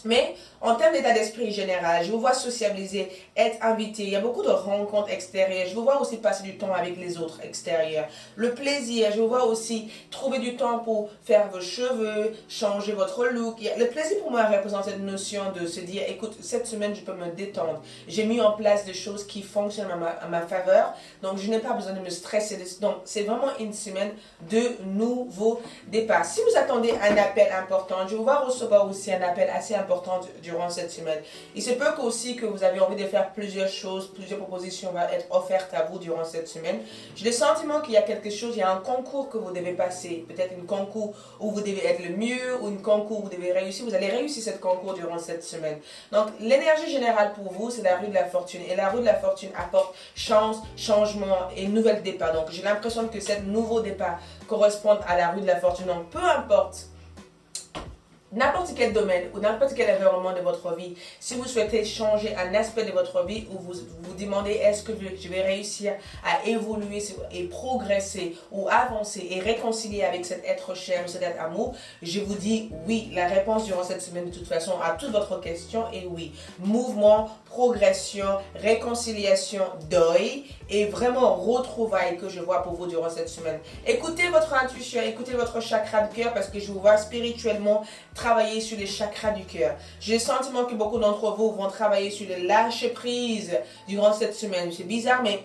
Mais en termes d'état d'esprit général, je vous vois sociabiliser, être invité. Il y a beaucoup de rencontres extérieures. Je vous vois aussi passer du temps avec les autres extérieurs. Le plaisir, je vous vois aussi trouver du temps pour faire vos cheveux, changer votre look. Le plaisir pour moi représente cette notion de se dire, écoute, cette semaine je peux me détendre. J'ai mis en place des choses qui fonctionnent à ma faveur. Donc je n'ai pas besoin de me stresser. Donc c'est vraiment une semaine de nouveaux départs. Si vous attendez un appel important, je vous vois recevoir aussi un appel assez important durant cette semaine. Il se peut aussi que vous avez envie de faire plusieurs choses, plusieurs propositions vont être offertes à vous durant cette semaine. J'ai le sentiment qu'il y a quelque chose, il y a un concours que vous devez passer, peut-être un concours où vous devez être le mieux ou un concours où vous devez réussir. Vous allez réussir ce concours durant cette semaine. Donc l'énergie générale pour vous, c'est la rue de la fortune et la rue de la fortune apporte chance, changement et nouvel départ. Donc j'ai l'impression que ce nouveau départ correspond à la rue de la fortune. Donc peu importe n'importe quel domaine ou n'importe quel environnement de votre vie, si vous souhaitez changer un aspect de votre vie ou vous vous demandez est-ce que je vais réussir à évoluer et progresser ou avancer et réconcilier avec cet être cher ou cet être amour, je vous dis oui. La réponse durant cette semaine de toute façon à toutes votre questions est oui. Mouvement, progression, réconciliation, deuil et vraiment retrouvailles que je vois pour vous durant cette semaine. Écoutez votre intuition, écoutez votre chakra du cœur parce que je vous vois spirituellement travailler sur les chakras du cœur. J'ai le sentiment que beaucoup d'entre vous vont travailler sur le lâcher prise durant cette semaine. C'est bizarre, mais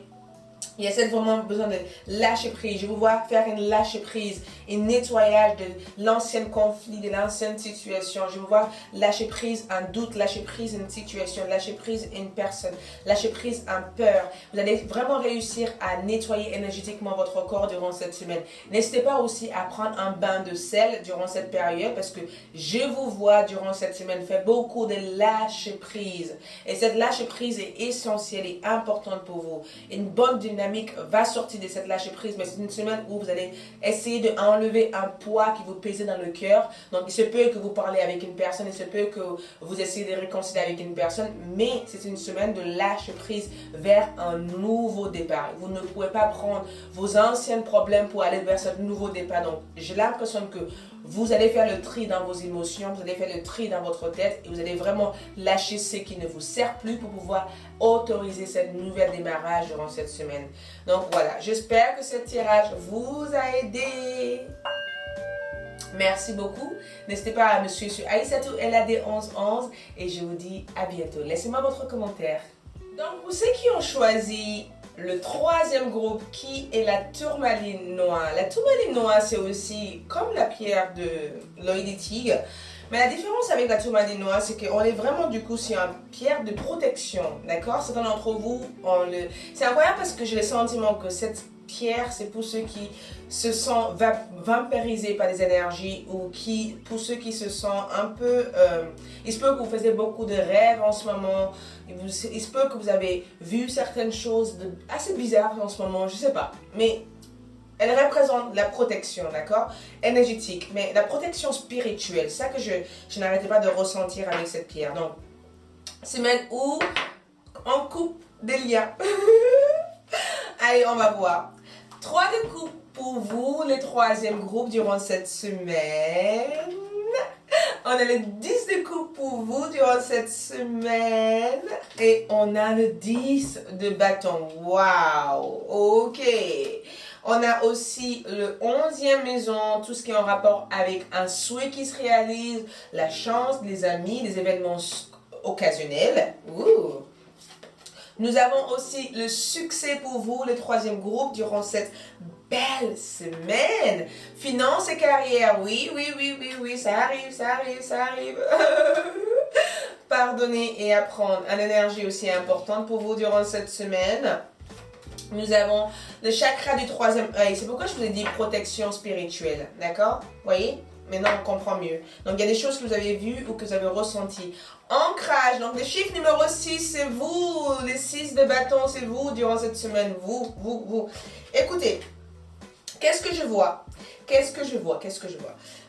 Il y a cette vraiment besoin de lâcher prise. Je vous vois faire une lâcher prise, un nettoyage de l'ancien conflit, de l'ancienne situation. Je vous vois lâcher prise un doute, lâcher prise une situation, lâcher prise une personne, lâcher prise un peur. Vous allez vraiment réussir à nettoyer énergétiquement votre corps durant cette semaine. N'hésitez pas aussi à prendre un bain de sel durant cette période parce que je vous vois durant cette semaine faire beaucoup de lâcher prise. Et cette lâcher prise est essentielle et importante pour vous. Une bonne dynamique va sortir de cette lâcher prise, mais c'est une semaine où vous allez essayer d'enlever un poids qui vous pesait dans le cœur. Donc il se peut que vous parlez avec une personne, il se peut que vous essayez de réconcilier avec une personne, mais c'est une semaine de lâcher prise vers un nouveau départ. Vous ne pouvez pas prendre vos anciens problèmes pour aller vers ce nouveau départ. Donc j'ai l'impression que vous allez faire le tri dans vos émotions, vous allez faire le tri dans votre tête et vous allez vraiment lâcher ce qui ne vous sert plus pour pouvoir autoriser cette nouvelle démarrage durant cette semaine. Donc voilà, j'espère que ce tirage vous a aidé. Merci beaucoup. N'hésitez pas à me suivre sur Aïssatou LAD1111 et je vous dis à bientôt. Laissez-moi votre commentaire. Donc pour ceux qui ont choisi le troisième groupe qui est la tourmaline noire. La tourmaline noire, c'est aussi comme la pierre de l'œil des tigres. Mais la différence avec la tourmaline noire, c'est qu'on est vraiment du coup sur une pierre de protection. D'accord? Certains d'entre vous, c'est incroyable parce que j'ai le sentiment que cette pierre, c'est pour ceux qui se sentent vampirisés par des énergies ou pour ceux qui se sentent un peu... il se peut que vous faisiez beaucoup de rêves en ce moment. Il se peut que vous avez vu certaines choses assez bizarres en ce moment, je sais pas. Mais elle représente la protection, d'accord? Énergétique, mais la protection spirituelle. C'est ça que je n'arrêtais pas de ressentir avec cette pierre. Donc, semaine où on coupe des liens. Allez, on va voir. 3 de coupe pour vous, le troisième groupe durant cette semaine. On a le 10 de coupe pour vous durant cette semaine. Et on a le 10 de bâton. Waouh! Ok. On a aussi le 11e maison, tout ce qui est en rapport avec un souhait qui se réalise, la chance, les amis, les événements occasionnels. Ouh. Nous avons aussi le succès pour vous, le troisième groupe, durant cette belle semaine. Finances et carrière, oui, ça arrive. Pardonner et apprendre, une énergie aussi importante pour vous durant cette semaine. Nous avons le chakra du troisième œil. C'est pourquoi je vous ai dit protection spirituelle, d'accord? Voyez? Maintenant, on comprend mieux. Donc, il y a des choses que vous avez vues ou que vous avez ressenties. Ancrage. Donc, le chiffre numéro 6, c'est vous. Les 6 de bâton, c'est vous durant cette semaine. Vous. Écoutez, qu'est-ce que je vois?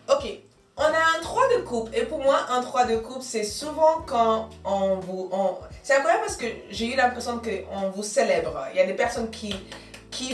Ok. On a un 3 de coupe. Et pour moi, un 3 de coupe, c'est souvent quand c'est incroyable parce que j'ai eu l'impression qu'on vous célèbre. Il y a des personnes qui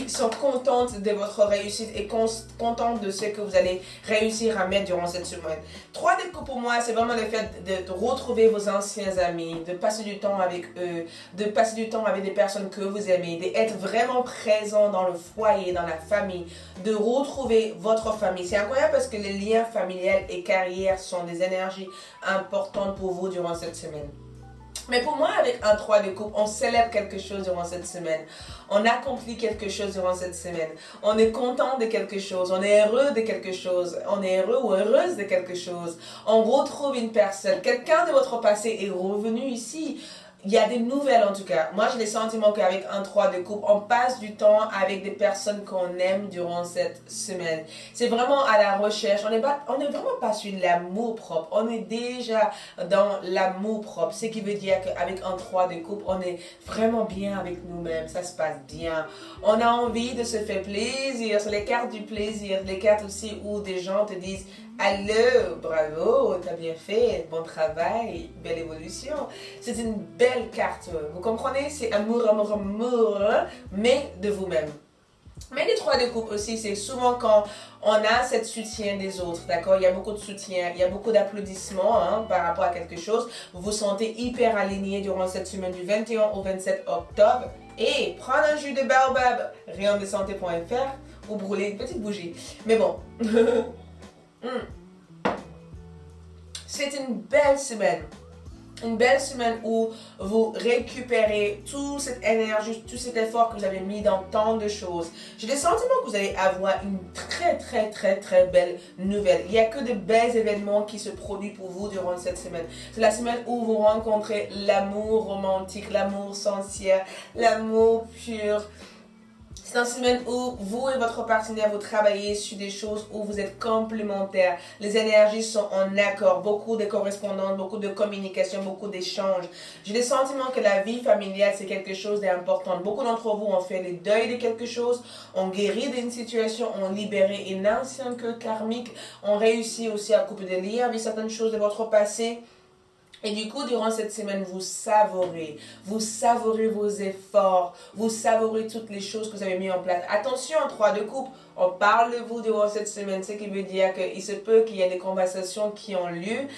sont contentes de votre réussite et contentes de ce que vous allez réussir à mettre durant cette semaine. 3 de coupe pour moi, c'est vraiment le fait de retrouver vos anciens amis, de passer du temps avec eux, de passer du temps avec des personnes que vous aimez, d'être vraiment présent dans le foyer, dans la famille, de retrouver votre famille. C'est incroyable parce que les liens familiales et carrière sont des énergies importantes pour vous durant cette semaine. Mais pour moi, avec un 3 de coupe, on célèbre quelque chose durant cette semaine. On accomplit quelque chose durant cette semaine. On est content de quelque chose. On est heureux de quelque chose. On est heureux ou heureuse de quelque chose. On retrouve une personne. Quelqu'un de votre passé est revenu ici. Il y a des nouvelles en tout cas. Moi, j'ai le sentiment qu'avec un 3 de coupe, on passe du temps avec des personnes qu'on aime durant cette semaine. C'est vraiment à la recherche. On n'est vraiment pas sur l'amour propre. On est déjà dans l'amour propre. Ce qui veut dire qu'avec un 3 de coupe, on est vraiment bien avec nous-mêmes. Ça se passe bien. On a envie de se faire plaisir. C'est les cartes du plaisir. Les cartes aussi où des gens te disent allô, bravo, t'as bien fait, bon travail, belle évolution. C'est une belle carte. Vous comprenez? C'est amour, mais de vous-même. Mais les 3 de coupe aussi, c'est souvent quand on a cette soutien des autres, d'accord? Il y a beaucoup de soutien, il y a beaucoup d'applaudissements par rapport à quelque chose. Vous vous sentez hyper aligné durant cette semaine du 21 au 27 octobre. Et prendre un jus de baobab, rayondesanté.fr ou brûler une petite bougie. Mais bon... C'est une belle semaine. Une belle semaine où vous récupérez toute cette énergie, tout cet effort que vous avez mis dans tant de choses. J'ai le sentiment que vous allez avoir une très belle nouvelle. Il n'y a que de belles événements qui se produisent pour vous durant cette semaine. C'est la semaine où vous rencontrez l'amour romantique, l'amour sincère, l'amour pur. C'est une semaine où vous et votre partenaire, vous travaillez sur des choses où vous êtes complémentaires. Les énergies sont en accord. Beaucoup de correspondances, beaucoup de communication, beaucoup d'échanges. J'ai le sentiment que la vie familiale, c'est quelque chose d'important. Beaucoup d'entre vous ont fait le deuil de quelque chose, ont guéri d'une situation, ont libéré une ancienne queue karmique, ont réussi aussi à couper des liens avec certaines choses de votre passé. Et du coup, durant cette semaine, vous savourez vos efforts, vous savourez toutes les choses que vous avez mises en place. Attention, 3 de coupe, on parle de vous durant cette semaine, ce qui veut dire qu'il se peut qu'il y ait des conversations qui ont lieu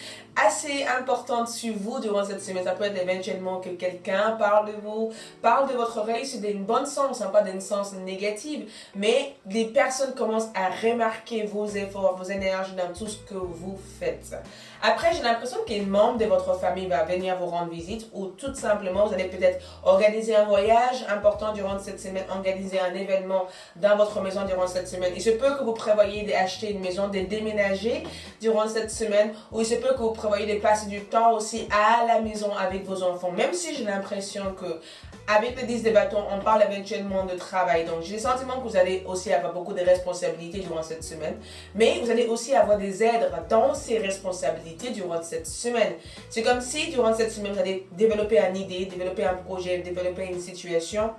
assez importantes sur vous durant cette semaine. Ça peut être éventuellement que quelqu'un parle de vous, parle de votre réussite d'une bonne sens, pas d'une sens négative, mais les personnes commencent à remarquer vos efforts, vos énergies dans tout ce que vous faites. Après, j'ai l'impression qu'un membre de votre famille va venir vous rendre visite ou tout simplement, vous allez peut-être organiser un voyage important durant cette semaine, organiser un événement dans votre maison durant cette semaine. Il se peut que vous prévoyez d'acheter une maison, de déménager durant cette semaine, ou il se peut que vous prévoyez de passer du temps aussi à la maison avec vos enfants. Même si j'ai l'impression que avec le 10 de bâton, on parle éventuellement de travail. Donc, j'ai le sentiment que vous allez aussi avoir beaucoup de responsabilités durant cette semaine. Mais vous allez aussi avoir des aides dans ces responsabilités durant cette semaine. C'est comme si, durant cette semaine, vous allez développer une idée, développer un projet, développer une situation.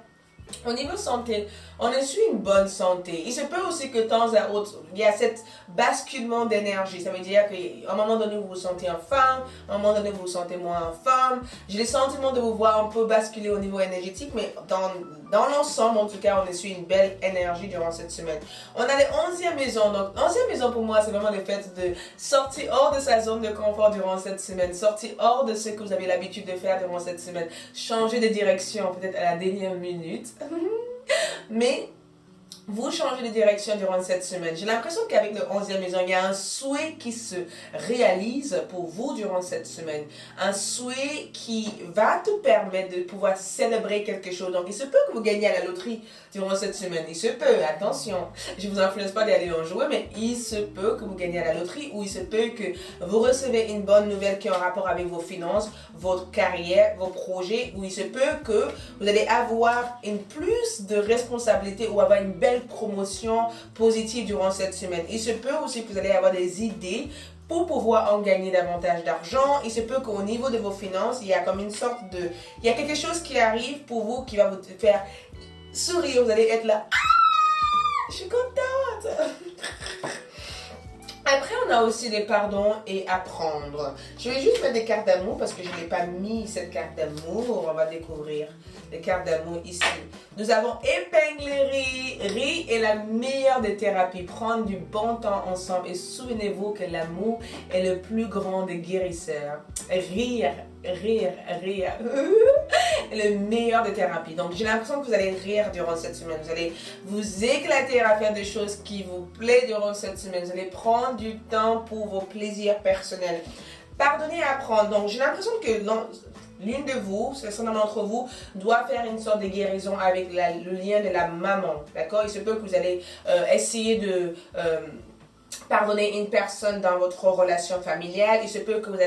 Au niveau santé, on a su une bonne santé. Il se peut aussi que de temps à autre, il y a cet basculement d'énergie. Ça veut dire qu'à un moment donné, vous vous sentez en forme, à un moment donné, vous vous sentez moins en forme. J'ai le sentiment de vous voir un peu basculer au niveau énergétique, mais dans l'ensemble, en tout cas, on a su une belle énergie durant cette semaine. On a les 11e maison. Donc, 11e maison pour moi, c'est vraiment le fait de sortir hors de sa zone de confort durant cette semaine, sortir hors de ce que vous avez l'habitude de faire durant cette semaine, changer de direction peut-être à la dernière minute. Mais vous changez de direction durant cette semaine. J'ai l'impression qu'avec le 11e maison, il y a un souhait qui se réalise pour vous durant cette semaine. Un souhait qui va te permettre de pouvoir célébrer quelque chose. Donc, il se peut que vous gagnez à la loterie durant cette semaine. Il se peut, attention, je ne vous influence pas d'aller en jouer, mais il se peut que vous gagnez à la loterie ou il se peut que vous recevez une bonne nouvelle qui est en rapport avec vos finances, votre carrière, vos projets, ou il se peut que vous allez avoir une plus de responsabilité ou avoir une belle promotion positive durant cette semaine. Il se peut aussi que vous allez avoir des idées pour pouvoir en gagner davantage d'argent. Il se peut qu'au niveau de vos finances, il y a comme une sorte de... Il y a quelque chose qui arrive pour vous qui va vous faire sourire. Vous allez être là. Ah, je suis contente. Après, on a aussi les pardons et apprendre. Je vais juste mettre des cartes d'amour parce que je n'ai pas mis cette carte d'amour. On va découvrir les cartes d'amour ici. Nous avons épinglé Ri. Ri est la meilleure des thérapies. Prendre du bon temps ensemble. Et souvenez-vous que l'amour est le plus grand des guérisseurs. Rire est le meilleur des thérapies. Donc, j'ai l'impression que vous allez rire durant cette semaine. Vous allez vous éclater à faire des choses qui vous plaisent durant cette semaine. Vous allez prendre du temps pour vos plaisirs personnels. Pardonner et apprendre. Donc, j'ai l'impression que l'une de vous, certains d'entre vous, doit faire une sorte de guérison avec le lien de la maman. D'accord? Il se peut que vous allez essayer de... pardonner une personne dans votre relation familiale. Il se peut que vous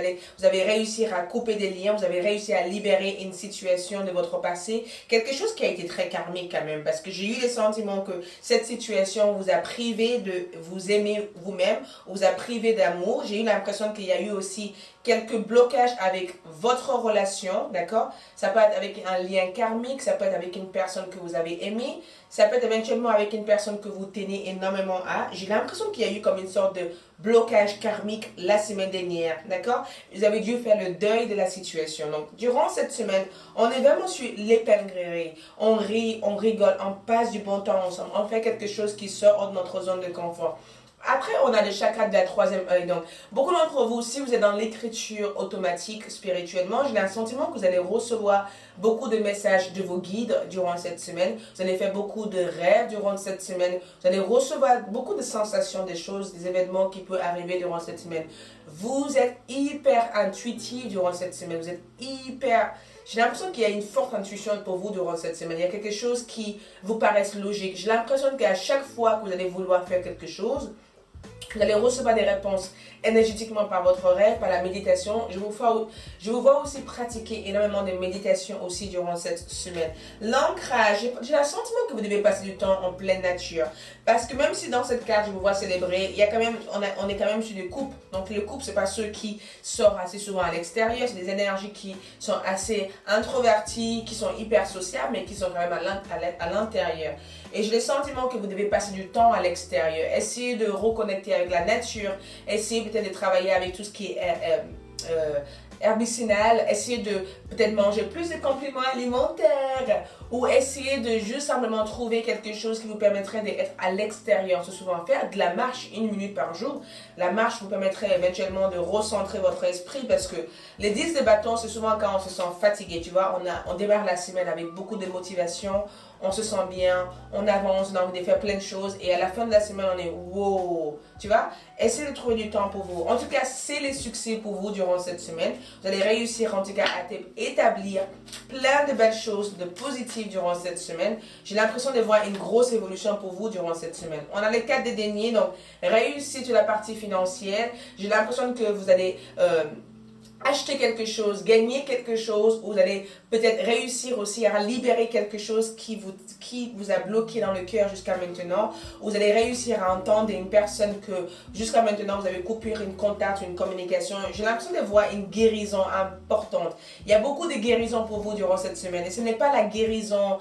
avez réussi à couper des liens, vous avez réussi à libérer une situation de votre passé, quelque chose qui a été très karmique quand même, parce que j'ai eu le sentiment que cette situation vous a privé de vous aimer vous-même, vous a privé d'amour. J'ai eu l'impression qu'il y a eu aussi quelques blocages avec votre relation, d'accord? Ça peut être avec un lien karmique, ça peut être avec une personne que vous avez aimée, ça peut être éventuellement avec une personne que vous tenez énormément à. J'ai l'impression qu'il y a eu comme une sorte de blocage karmique la semaine dernière, d'accord? Vous avez dû faire le deuil de la situation. Donc, durant cette semaine, on est vraiment sur l'épinglerie. On rit, on rigole, on passe du bon temps ensemble, on fait quelque chose qui sort de notre zone de confort. Après, on a le chakra de la troisième œil. Donc, beaucoup d'entre vous, si vous êtes dans l'écriture automatique spirituellement, j'ai le sentiment que vous allez recevoir beaucoup de messages de vos guides durant cette semaine. Vous allez faire beaucoup de rêves durant cette semaine. Vous allez recevoir beaucoup de sensations, des choses, des événements qui peuvent arriver durant cette semaine. Vous êtes hyper intuitif durant cette semaine. Vous êtes hyper... J'ai l'impression qu'il y a une forte intuition pour vous durant cette semaine. Il y a quelque chose qui vous paraît logique. J'ai l'impression qu'à chaque fois que vous allez vouloir faire quelque chose, vous allez recevoir des réponses énergétiquement par votre rêve, par la méditation. Je vous vois aussi pratiquer énormément de méditation aussi durant cette semaine. L'ancrage, j'ai le sentiment que vous devez passer du temps en pleine nature. Parce que même si dans cette carte, je vous vois célébrer, il y a quand même, on est quand même sur des couples. Donc les couples, ce n'est pas ceux qui sortent assez souvent à l'extérieur. C'est des énergies qui sont assez introverties, qui sont hyper sociables, mais qui sont quand même à l'intérieur. Et j'ai le sentiment que vous devez passer du temps à l'extérieur. Essayez de reconnecter avec la nature. Essayez peut-être de travailler avec tout ce qui est herbicinal. Essayez de peut-être manger plus de compléments alimentaires. Ou essayez de juste simplement trouver quelque chose qui vous permettrait d'être à l'extérieur. C'est souvent faire de la marche 1 minute par jour. La marche vous permettrait éventuellement de recentrer votre esprit parce que les 10 de bâton, c'est souvent quand on se sent fatigué. Tu vois, on démarre la semaine avec beaucoup de motivation. On se sent bien, on avance, on a envie de faire plein de choses et à la fin de la semaine, on est wow, tu vois. Essayez de trouver du temps pour vous. En tout cas, c'est les succès pour vous durant cette semaine. Vous allez réussir en tout cas à établir plein de belles choses, de positives durant cette semaine. J'ai l'impression de voir une grosse évolution pour vous durant cette semaine. On a les 4 des deniers, donc réussir sur la partie financière. J'ai l'impression que vous allez... acheter quelque chose, gagner quelque chose, vous allez peut-être réussir aussi à libérer quelque chose qui vous a bloqué dans le cœur jusqu'à maintenant. Vous allez réussir à entendre une personne que jusqu'à maintenant vous avez coupé une contact, une communication. J'ai l'impression de voir une guérison importante. Il y a beaucoup de guérisons pour vous durant cette semaine et ce n'est pas la guérison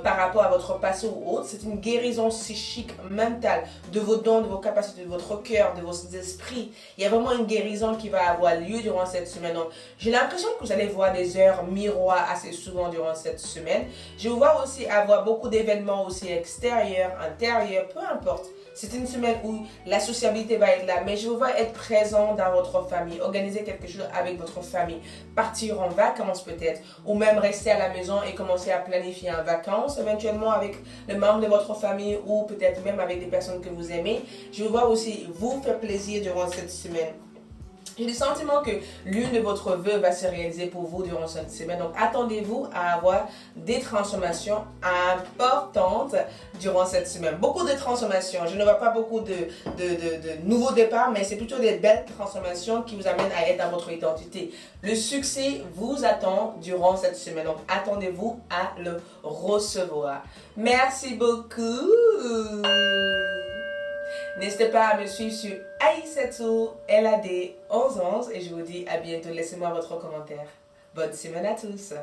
par rapport à votre passé ou autre, c'est une guérison psychique, mentale, de vos dons, de vos capacités, de votre cœur, de vos esprits. Il y a vraiment une guérison qui va avoir lieu durant cette semaine. Donc, j'ai l'impression que vous allez voir des heures miroirs assez souvent durant cette semaine. Je vous vois aussi avoir beaucoup d'événements aussi extérieurs, intérieurs, peu importe. C'est une semaine où la sociabilité va être là, mais je vous vois être présent dans votre famille, organiser quelque chose avec votre famille, partir en vacances peut-être, ou même rester à la maison et commencer à planifier en vacances, éventuellement avec le membre de votre famille ou peut-être même avec des personnes que vous aimez. Je vous vois aussi vous faire plaisir durant cette semaine. J'ai le sentiment que l'une de votre vœux va se réaliser pour vous durant cette semaine. Donc, attendez-vous à avoir des transformations importantes durant cette semaine. Beaucoup de transformations. Je ne vois pas beaucoup de nouveaux départs, mais c'est plutôt des belles transformations qui vous amènent à être dans votre identité. Le succès vous attend durant cette semaine. Donc, attendez-vous à le recevoir. Merci beaucoup. N'hésitez pas à me suivre sur Aïssatou LAD 1111 et je vous dis à bientôt. Laissez-moi votre commentaire. Bonne semaine à tous.